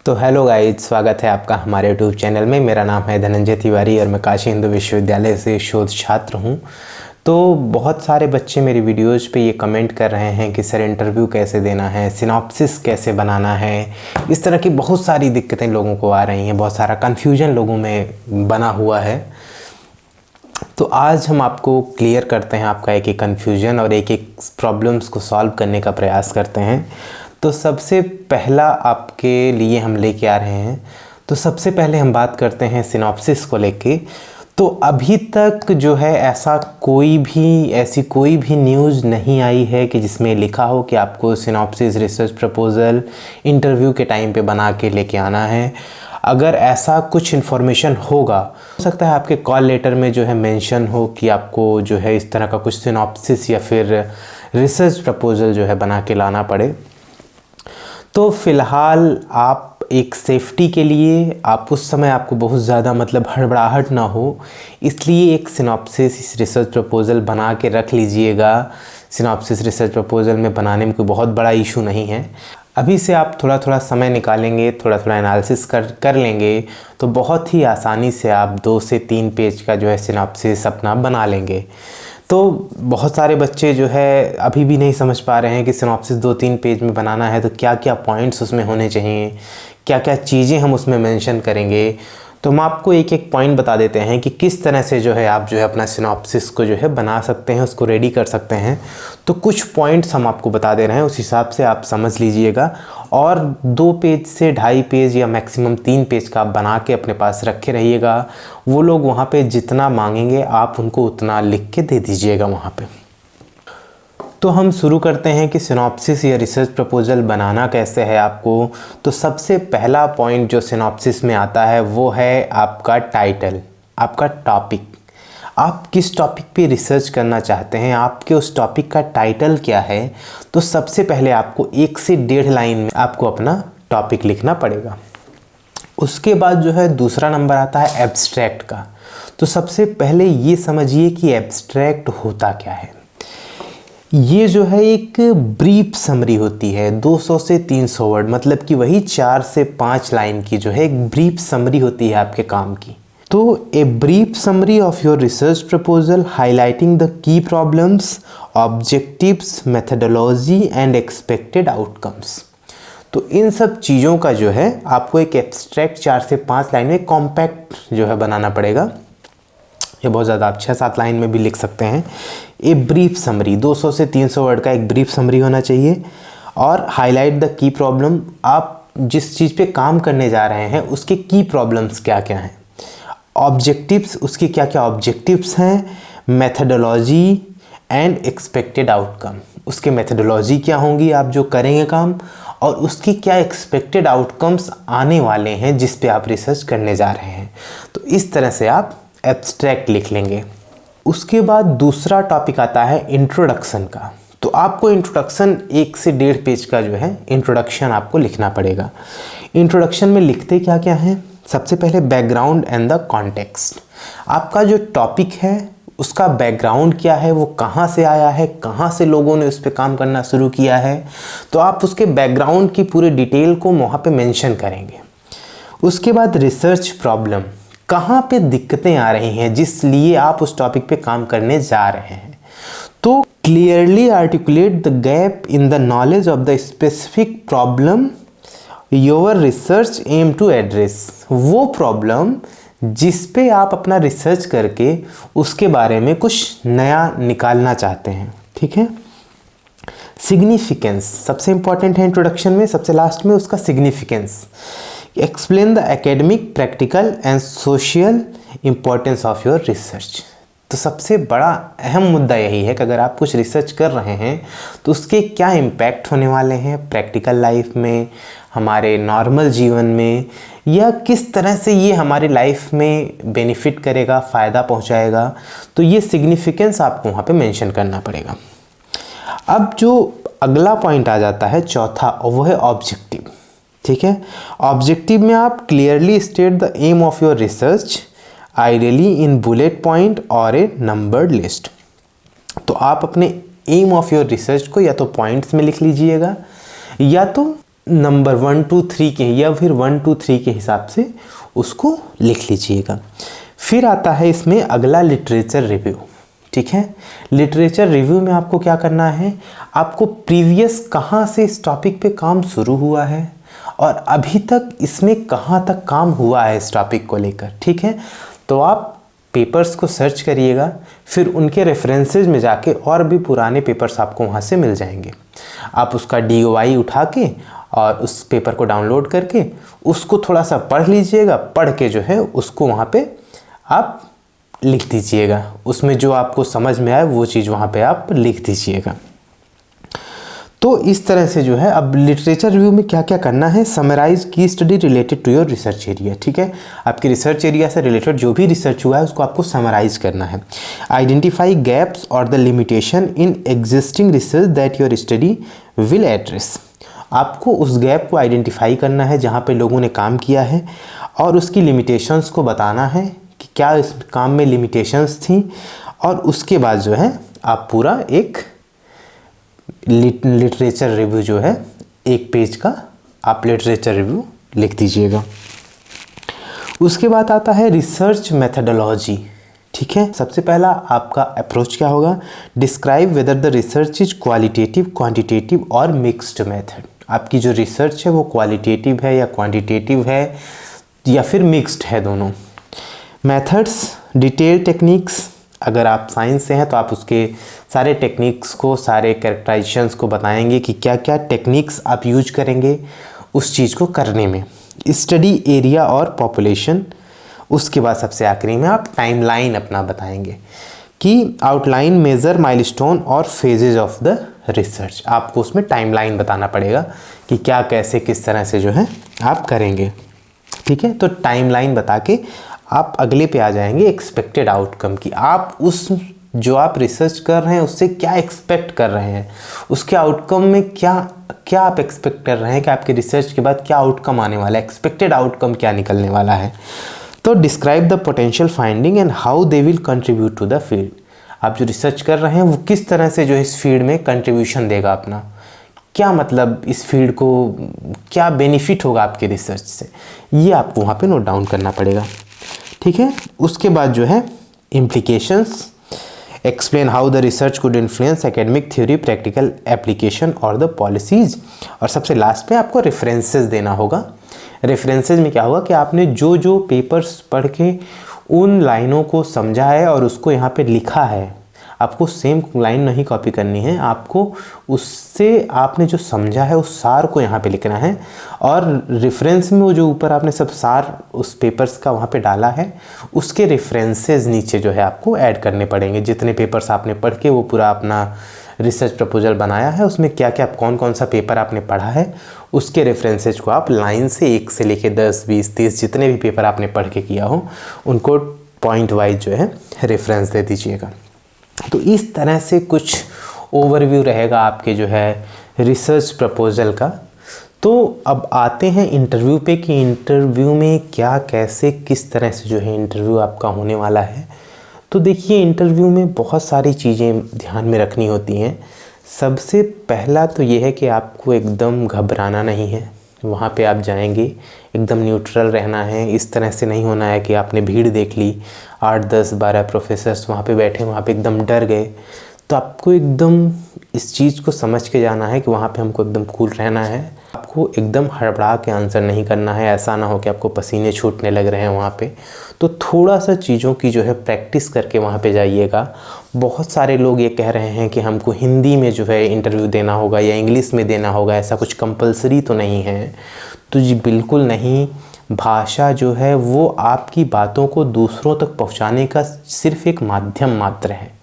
तो hello guys, स्वागत है आपका हमारे यूट्यूब चैनल में। मेरा नाम है धनंजय तिवारी और मैं काशी हिंदू विश्वविद्यालय से शोध छात्र हूं। तो बहुत सारे बच्चे मेरी वीडियोज़ पे ये कमेंट कर रहे हैं कि सर इंटरव्यू कैसे देना है, सिनॉप्सिस कैसे बनाना है। इस तरह की बहुत सारी दिक्कतें लोगों को आ रही हैं, बहुत सारा कन्फ्यूजन लोगों में बना हुआ है। तो आज हम आपको क्लियर करते हैं आपका एक एक कन्फ्यूजन और एक एक प्रॉब्लम्स को सॉल्व करने का प्रयास करते हैं। तो सबसे पहला आपके लिए हम लेके आ रहे हैं। तो सबसे पहले हम बात करते हैं सिनॉप्सिस को लेके। तो अभी तक जो है ऐसी कोई भी न्यूज़ नहीं आई है कि जिसमें लिखा हो कि आपको सिनॉप्सिस रिसर्च प्रपोज़ल इंटरव्यू के टाइम पे बना के लेके आना है। अगर ऐसा कुछ इन्फॉर्मेशन होगा, हो सकता है आपके कॉल लेटर में जो है मेंशन हो कि आपको जो है इस तरह का कुछ सिनॉप्सिस या फिर रिसर्च प्रपोज़ल जो है बना के लाना पड़े। तो फ़िलहाल आप एक सेफ्टी के लिए आप उस समय आपको बहुत ज़्यादा हड़बड़ाहट ना हो, इसलिए एक सिनॉप्सिस रिसर्च प्रपोज़ल बना के रख लीजिएगा। सिनॉप्सिस रिसर्च प्रपोज़ल में बनाने में कोई बहुत बड़ा इशू नहीं है। अभी से आप थोड़ा थोड़ा समय निकालेंगे, थोड़ा थोड़ा एनालिसिस कर लेंगे तो बहुत ही आसानी से आप 2 से 3 पेज का जो है सिनॉप्सिस अपना बना लेंगे। तो बहुत सारे बच्चे जो है अभी भी नहीं समझ पा रहे हैं कि सिनॉप्सिस 2-3 पेज में बनाना है तो क्या क्या पॉइंट्स उसमें होने चाहिए, क्या क्या चीज़ें हम उसमें मेंशन करेंगे। तो हम आपको एक एक पॉइंट बता देते हैं कि किस तरह से जो है आप जो है अपना सिनॉप्सिस को जो है बना सकते हैं, उसको रेडी कर सकते हैं। तो कुछ पॉइंट्स हम आपको बता दे रहे हैं, उस हिसाब से आप समझ लीजिएगा। और 2 पेज से 2.5 पेज या मैक्सिमम 3 पेज का आप बना के अपने पास रखे रहिएगा। वो लोग वहाँ पे जितना मांगेंगे आप उनको उतना लिख के दे दीजिएगा वहाँ पे। तो हम शुरू करते हैं कि सिनॉप्सिस या रिसर्च प्रपोज़ल बनाना कैसे है आपको। तो सबसे पहला पॉइंट जो सिनॉप्सिस में आता है वो है आपका टाइटल, आपका टॉपिक। आप किस टॉपिक पे रिसर्च करना चाहते हैं, आपके उस टॉपिक का टाइटल क्या है। तो सबसे पहले आपको 1 से 1.5 लाइन में आपको अपना टॉपिक लिखना पड़ेगा। उसके बाद जो है दूसरा नंबर आता है एब्स्ट्रैक्ट का। तो सबसे पहले ये समझिए कि एब्स्ट्रैक्ट होता क्या है। ये जो है एक ब्रीफ समरी होती है, 200 से 300 वर्ड, मतलब कि वही 4 से 5 लाइन की जो है एक ब्रीफ समरी होती है आपके काम की। तो a brief summary of your research proposal highlighting the key problems, objectives, methodology and expected outcomes. तो इन सब चीज़ों का जो है आपको एक एब्स्ट्रैक्ट 4 से 5 लाइन में कॉम्पैक्ट जो है बनाना पड़ेगा। ये बहुत ज़्यादा आप 6-7 लाइन में भी लिख सकते हैं। ए ब्रीफ समरी 200 से 300 वर्ड का एक ब्रीफ समरी होना चाहिए। और हाईलाइट द की प्रॉब्लम, आप जिस चीज़ पे काम करने जा रहे हैं उसके की प्रॉब्लम्स क्या क्या हैं। ऑब्जेक्टिव्स, उसके क्या क्या ऑब्जेक्टिव्स हैं। मेथडोलॉजी एंड एक्सपेक्टेड आउटकम, उसके मेथडोलॉजी क्या होंगी आप जो करेंगे काम, और उसकी क्या एक्सपेक्टेड आउटकम्स आने वाले हैं जिस पे आप रिसर्च करने जा रहे हैं। तो इस तरह से आप एब्स्ट्रैक्ट लिख लेंगे। उसके बाद दूसरा टॉपिक आता है इंट्रोडक्शन का। तो आपको इंट्रोडक्शन 1 से 1.5 पेज का जो है इंट्रोडक्शन आपको लिखना पड़ेगा। इंट्रोडक्शन में लिखते क्या क्या हैं, सबसे पहले बैकग्राउंड एंड द कॉन्टेक्स्ट। आपका जो टॉपिक है उसका बैकग्राउंड क्या है, वो कहाँ से आया है, कहाँ से लोगों ने उस पर काम करना शुरू किया है। तो आप उसके बैकग्राउंड की पूरे डिटेल को वहाँ पे मेंशन करेंगे। उसके बाद रिसर्च प्रॉब्लम, कहाँ पे दिक्कतें आ रही हैं जिस लिए आप उस टॉपिक पे काम करने जा रहे हैं। तो clearly articulate the gap in the knowledge of the specific problem your research aim to address. वो प्रॉब्लम जिस पे आप अपना रिसर्च करके उसके बारे में कुछ नया निकालना चाहते हैं, ठीक है। सिग्निफिकेंस सबसे इंपॉर्टेंट है इंट्रोडक्शन में, सबसे लास्ट में उसका significance. Explain the academic, practical and social importance of your research. तो सबसे बड़ा अहम मुद्दा यही है कि अगर आप कुछ रिसर्च कर रहे हैं तो उसके क्या इम्पैक्ट होने वाले हैं प्रैक्टिकल लाइफ में, हमारे नॉर्मल जीवन में, या किस तरह से ये हमारी लाइफ में बेनिफिट करेगा, फ़ायदा पहुंचाएगा। तो ये सिग्निफिकेंस आपको वहाँ पे मेंशन करना पड़ेगा। अब जो अगला पॉइंट आ जाता है चौथा, और वो है ऑब्जेक्टिव, ठीक है। ऑब्जेक्टिव में आप clearly state the aim of your research, ideally in bullet point और ए नंबर्ड लिस्ट। तो आप अपने एम ऑफ योर रिसर्च को या तो पॉइंट्स में लिख लीजिएगा या तो नंबर 1 2 3 के या फिर 1 2 3 के हिसाब से उसको लिख लीजिएगा। फिर आता है इसमें अगला लिटरेचर रिव्यू। ठीक है, लिटरेचर रिव्यू में आपको क्या करना है, आपको प्रीवियस कहाँ से इस टॉपिक पे काम शुरू हुआ है और अभी तक इसमें कहाँ तक काम हुआ है इस टॉपिक को लेकर। ठीक है, तो आप पेपर्स को सर्च करिएगा, फिर उनके रेफरेंसेज में जाके और भी पुराने पेपर्स आपको वहाँ से मिल जाएंगे। आप उसका DOI उठा के और उस पेपर को डाउनलोड करके उसको थोड़ा सा पढ़ लीजिएगा। पढ़ के जो है उसको वहाँ पे आप लिख दीजिएगा, उसमें जो आपको समझ में आए वो चीज़ वहाँ पे आप लिख दीजिएगा। तो इस तरह से जो है अब लिटरेचर रिव्यू में क्या क्या करना है, समराइज की study related to your research area. ठीक है, आपके रिसर्च एरिया से रिलेटेड जो भी रिसर्च हुआ है उसको आपको समराइज करना है। आइडेंटिफाई गैप्स और the limitation in existing research that your study will address. आपको उस गैप को आइडेंटिफाई करना है जहाँ पे लोगों ने काम किया है और उसकी लिमिटेशंस को बताना है कि क्या इस काम में लिमिटेशंस थी, और उसके बाद जो है आप पूरा एक लिटरेचर रिव्यू जो है 1 पेज का आप लिटरेचर रिव्यू लिख दीजिएगा। उसके बाद आता है रिसर्च मेथडोलॉजी। ठीक है, सबसे पहला आपका अप्रोच क्या होगा, describe whether the research is qualitative, quantitative और मिक्स्ड मेथड। आपकी जो रिसर्च है वो क्वालिटेटिव है या क्वांटिटेटिव है या फिर मिक्स्ड है, दोनों। मेथड्स, डिटेल टेक्निक्स, अगर आप साइंस से हैं तो आप उसके सारे टेक्निक्स को, सारे कैरेक्टराइजेशंस को बताएंगे कि क्या क्या टेक्निक्स आप यूज करेंगे उस चीज़ को करने में। स्टडी एरिया और पॉपुलेशन। उसके बाद सबसे आखिरी में आप टाइमलाइन अपना बताएंगे कि आउटलाइन, मेजर, माइलस्टोन और फेजेज ऑफ द रिसर्च। आपको उसमें टाइमलाइन बताना पड़ेगा कि क्या, कैसे, किस तरह से जो है आप करेंगे। ठीक है, तो टाइमलाइन बता के आप अगले पे आ जाएंगे एक्सपेक्टेड आउटकम की। आप उस जो आप रिसर्च कर रहे हैं उससे क्या एक्सपेक्ट कर रहे हैं, उसके आउटकम में क्या क्या आप एक्सपेक्ट कर रहे हैं कि आपके रिसर्च के बाद क्या आउटकम आने वाला है, एक्सपेक्टेड आउटकम क्या निकलने वाला है। तो describe the potential finding and how they will contribute to the field. आप जो रिसर्च कर रहे हैं वो किस तरह से जो इस फील्ड में कंट्रीब्यूशन देगा अपना, क्या मतलब इस फील्ड को क्या बेनिफिट होगा आपके रिसर्च से, ये आपको वहाँ पे नोट डाउन करना पड़ेगा। ठीक है, उसके बाद जो है implications, explain how the research could influence academic theory, practical application और द पॉलिसीज। और सबसे लास्ट पे आपको रेफरेंसेस देना होगा। रेफरेंसेस में क्या होगा कि आपने जो जो पेपर्स पढ़ के उन लाइनों को समझा है और उसको यहाँ पे लिखा है, आपको सेम लाइन नहीं कॉपी करनी है, आपको उससे आपने जो समझा है उस सार को यहाँ पे लिखना है। और रेफरेंस में वो जो ऊपर आपने सब सार उस पेपर्स का वहाँ पे डाला है उसके रेफरेंसेस नीचे जो है आपको ऐड करने पड़ेंगे। जितने पेपर्स आपने पढ़ के वो पूरा अपना रिसर्च प्रपोजल बनाया है उसमें क्या क्या कौन कौन सा पेपर आपने पढ़ा है उसके रेफरेंसेज को आप लाइन से 1 से लेके 10 20 30 जितने भी पेपर आपने पढ़ के किया हो उनको पॉइंट वाइज जो है रेफरेंस दे दीजिएगा। तो इस तरह से कुछ ओवरव्यू रहेगा आपके जो है रिसर्च प्रपोजल का। तो अब आते हैं इंटरव्यू पे कि इंटरव्यू में क्या, कैसे, किस तरह से जो है इंटरव्यू आपका होने वाला है। तो देखिए, इंटरव्यू में बहुत सारी चीज़ें ध्यान में रखनी होती हैं। सबसे पहला तो ये है कि आपको एकदम घबराना नहीं है। वहाँ पे आप जाएंगे एकदम न्यूट्रल रहना है। इस तरह से नहीं होना है कि आपने भीड़ देख ली, 8 10 12 प्रोफेसर्स वहाँ पे बैठे, वहाँ पे एकदम डर गए। तो आपको एकदम इस चीज़ को समझ के जाना है कि वहाँ पे हमको एकदम कूल रहना है। आपको एकदम हड़बड़ा के आंसर नहीं करना है। ऐसा ना हो कि आपको पसीने छूटने लग रहे हैं वहाँ पे। तो थोड़ा सा चीज़ों की जो है प्रैक्टिस करके वहाँ पे जाइएगा। बहुत सारे लोग ये कह रहे हैं कि हमको हिंदी में जो है इंटरव्यू देना होगा या इंग्लिश में देना होगा, ऐसा कुछ कंपलसरी तो नहीं है। तो जी बिल्कुल नहीं। भाषा जो है वो आपकी बातों को दूसरों तक पहुँचाने का सिर्फ एक माध्यम मात्र है।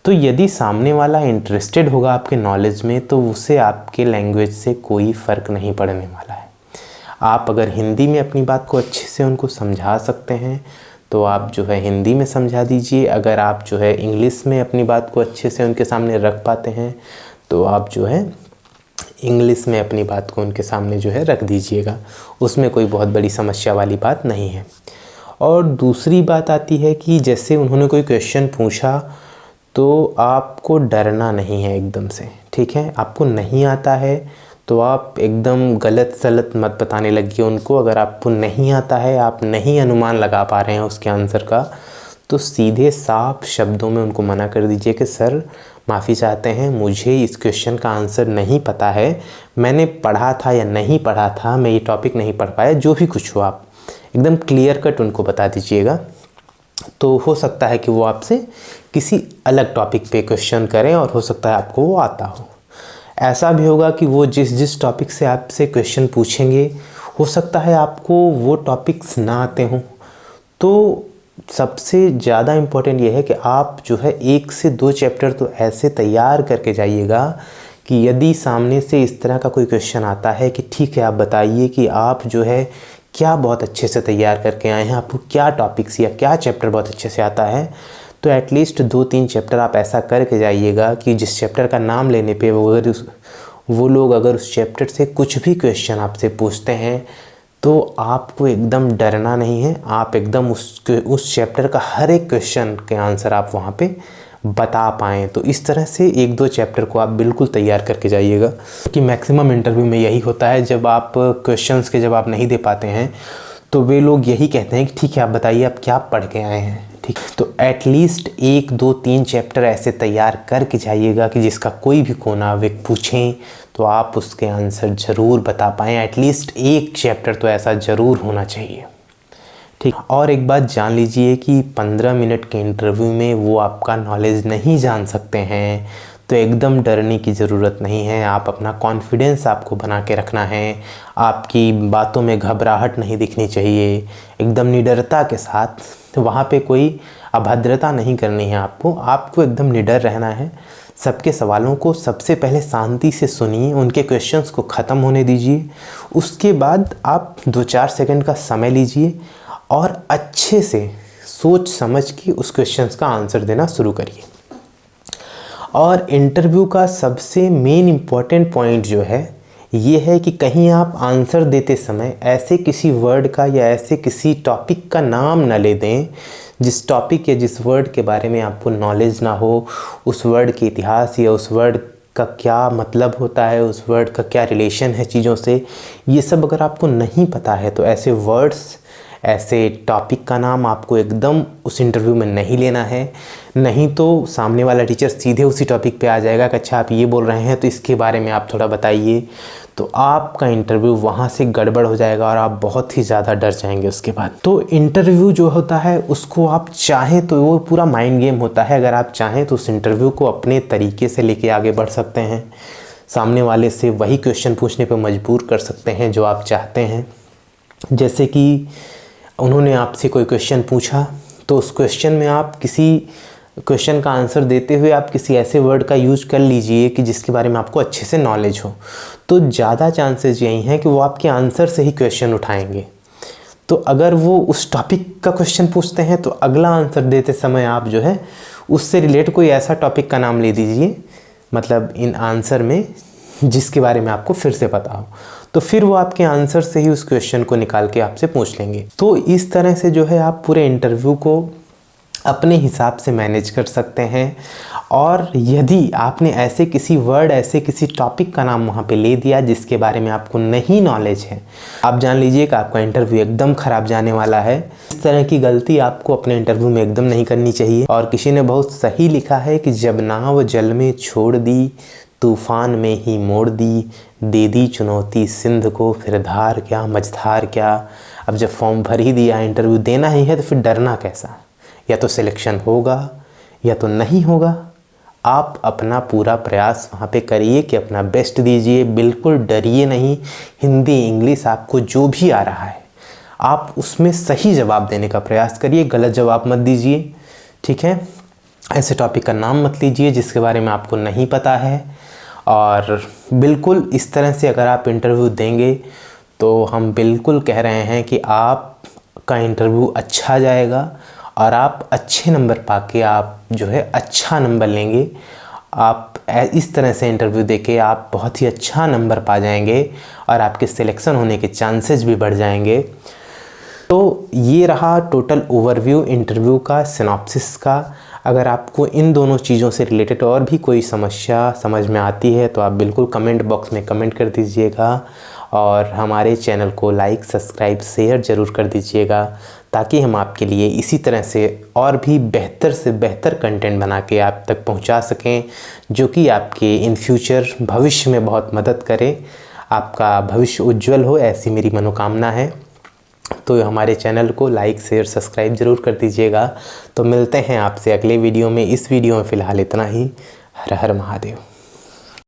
तो यदि सामने वाला इंटरेस्टेड होगा आपके नॉलेज में तो उसे आपके लैंग्वेज से कोई फ़र्क नहीं पड़ने वाला है। आप अगर हिंदी में अपनी बात को अच्छे से उनको समझा सकते हैं तो आप जो है हिंदी में समझा दीजिए। अगर आप जो है इंग्लिश में अपनी बात को अच्छे से उनके सामने रख पाते हैं तो आप जो है इंग्लिश में अपनी बात को उनके सामने जो है रख दीजिएगा। उसमें कोई बहुत बड़ी समस्या वाली बात नहीं है। और दूसरी बात आती है कि जैसे उन्होंने कोई क्वेश्चन पूछा तो आपको डरना नहीं है एकदम से। ठीक है, आपको नहीं आता है तो आप एकदम गलत सलत मत बताने लगिए उनको। अगर आपको नहीं आता है, आप नहीं अनुमान लगा पा रहे हैं उसके आंसर का, तो सीधे साफ शब्दों में उनको मना कर दीजिए कि सर माफ़ी चाहते हैं, मुझे इस क्वेश्चन का आंसर नहीं पता है, मैंने पढ़ा था या नहीं पढ़ा था, मैं ये टॉपिक नहीं पढ़ पाया, जो भी कुछ हो आप एकदम क्लियर कट उनको बता दीजिएगा। तो हो सकता है कि वो आपसे किसी अलग टॉपिक पे क्वेश्चन करें और हो सकता है आपको वो आता हो। ऐसा भी होगा कि वो जिस टॉपिक से आपसे क्वेश्चन पूछेंगे, हो सकता है आपको वो टॉपिक्स ना आते हों। तो सबसे ज़्यादा इम्पोर्टेंट ये है कि आप जो है 1 से 2 चैप्टर तो ऐसे तैयार करके जाइएगा कि यदि सामने से इस तरह का कोई क्वेश्चन आता है कि ठीक है आप बताइए कि आप जो है क्या बहुत अच्छे से तैयार करके आए हैं, आपको क्या टॉपिक्स या क्या चैप्टर बहुत अच्छे से आता है, तो एटलीस्ट 2-3 चैप्टर आप ऐसा करके जाइएगा कि जिस चैप्टर का नाम लेने पे वो लोग अगर उस चैप्टर से कुछ भी क्वेश्चन आपसे पूछते हैं तो आपको एकदम डरना नहीं है। आप एकदम उस चैप्टर का हर एक क्वेश्चन के आंसर आप वहाँ पे बता पाएँ। तो इस तरह से 1-2 चैप्टर को आप बिल्कुल तैयार करके जाइएगा कि मैक्सिमम इंटरव्यू में यही होता है। जब आप क्वेश्चंस के जवाब नहीं दे पाते हैं तो वे लोग यही कहते हैं कि ठीक है आप बताइए आप क्या पढ़ के आए हैं। ठीक, तो एटलीस्ट 1-2-3 चैप्टर ऐसे तैयार करके जाइएगा कि जिसका कोई भी कोना वे पूछें तो आप उसके आंसर ज़रूर बता पाएँ। एटलीस्ट एक चैप्टर तो ऐसा ज़रूर होना चाहिए। ठीक, और एक बात जान लीजिए कि 15 मिनट के इंटरव्यू में वो आपका नॉलेज नहीं जान सकते हैं, तो एकदम डरने की ज़रूरत नहीं है। आप अपना कॉन्फिडेंस आपको बना के रखना है, आपकी बातों में घबराहट नहीं दिखनी चाहिए, एकदम निडरता के साथ। तो वहाँ पे कोई अभद्रता नहीं करनी है आपको एकदम निडर रहना है। सबके सवालों को सबसे पहले शांति से सुनिए, उनके क्वेश्चंस को ख़त्म होने दीजिए, उसके बाद आप 2-4 सेकंड का समय लीजिए और अच्छे से सोच समझ के उस क्वेश्चंस का आंसर देना शुरू करिए। और इंटरव्यू का सबसे मेन इम्पॉर्टेंट पॉइंट जो है ये है कि कहीं आप आंसर देते समय ऐसे किसी वर्ड का या ऐसे किसी टॉपिक का नाम न ले दें जिस टॉपिक या जिस वर्ड के बारे में आपको नॉलेज ना हो, उस वर्ड के इतिहास या उस वर्ड का क्या मतलब होता है, उस वर्ड का क्या रिलेशन है चीज़ों से, ये सब अगर आपको नहीं पता है तो ऐसे वर्ड्स, ऐसे टॉपिक का नाम आपको एकदम उस इंटरव्यू में नहीं लेना है। नहीं तो सामने वाला टीचर सीधे उसी टॉपिक पे आ जाएगा कि अच्छा आप ये बोल रहे हैं तो इसके बारे में आप थोड़ा बताइए, तो आपका इंटरव्यू वहाँ से गड़बड़ हो जाएगा और आप बहुत ही ज़्यादा डर जाएंगे उसके बाद। तो इंटरव्यू जो होता है उसको आप चाहें तो वो पूरा माइंड गेम होता है। अगर आप चाहें तो उस इंटरव्यू को अपने तरीके से लेके आगे बढ़ सकते हैं, सामने वाले से वही क्वेश्चन पूछने पर मजबूर कर सकते हैं जो आप चाहते हैं। जैसे कि उन्होंने आपसे कोई क्वेश्चन पूछा तो उस क्वेश्चन में आप किसी क्वेश्चन का आंसर देते हुए आप किसी ऐसे वर्ड का यूज़ कर लीजिए कि जिसके बारे में आपको अच्छे से नॉलेज हो, तो ज़्यादा चांसेस यही हैं कि वो आपके आंसर से ही क्वेश्चन उठाएंगे। तो अगर वो उस टॉपिक का क्वेश्चन पूछते हैं तो अगला आंसर देते समय आप जो है उससे रिलेट कोई ऐसा टॉपिक का नाम ले दीजिए, मतलब इन आंसर में जिसके बारे में आपको फिर से पता हो, तो फिर वो आपके आंसर से ही उस क्वेश्चन को निकाल के आपसे पूछ लेंगे। तो इस तरह से जो है आप पूरे इंटरव्यू को अपने हिसाब से मैनेज कर सकते हैं। और यदि आपने ऐसे किसी वर्ड, ऐसे किसी टॉपिक का नाम वहाँ पे ले दिया जिसके बारे में आपको नहीं नॉलेज है, आप जान लीजिए कि आपका इंटरव्यू एकदम ख़राब जाने वाला है। इस तरह की गलती आपको अपने इंटरव्यू में एकदम नहीं करनी चाहिए। और किसी ने बहुत सही लिखा है कि जब नाव जल में छोड़ दी, तूफ़ान में ही मोड़ दी, दे दी चुनौती सिंध को, फिर धार क्या मझधार क्या। अब जब फॉर्म भर ही दिया, इंटरव्यू देना ही है, तो फिर डरना कैसा। या तो सिलेक्शन होगा या तो नहीं होगा। आप अपना पूरा प्रयास वहाँ पे करिए कि अपना बेस्ट दीजिए, बिल्कुल डरिए नहीं। हिंदी, इंग्लिश, आपको जो भी आ रहा है आप उसमें सही जवाब देने का प्रयास करिए, गलत जवाब मत दीजिए। ठीक है, ऐसे टॉपिक का नाम मत लीजिए जिसके बारे में आपको नहीं पता है। और बिल्कुल इस तरह से अगर आप इंटरव्यू देंगे तो हम बिल्कुल कह रहे हैं कि आपका इंटरव्यू अच्छा जाएगा और आप अच्छे नंबर पाके आप जो है अच्छा नंबर लेंगे। आप इस तरह से इंटरव्यू देके आप बहुत ही अच्छा नंबर पा जाएंगे और आपके सिलेक्शन होने के चांसेस भी बढ़ जाएंगे। तो ये रहा टोटल ओवरव्यू इंटरव्यू का, सिनॉप्सिस का। अगर आपको इन दोनों चीज़ों से रिलेटेड और भी कोई समस्या समझ में आती है तो आप बिल्कुल कमेंट बॉक्स में कमेंट कर दीजिएगा और हमारे चैनल को लाइक, सब्सक्राइब, शेयर ज़रूर कर दीजिएगा ताकि हम आपके लिए इसी तरह से और भी बेहतर से बेहतर कंटेंट बना के आप तक पहुंचा सकें, जो कि आपके इन फ्यूचर भविष्य में बहुत मदद करे, आपका भविष्य उज्जवल हो, ऐसी मेरी मनोकामना है। तो हमारे चैनल को लाइक, शेयर, सब्सक्राइब ज़रूर कर दीजिएगा। तो मिलते हैं आपसे अगले वीडियो में। इस वीडियो में फ़िलहाल इतना ही। हर हर महादेव।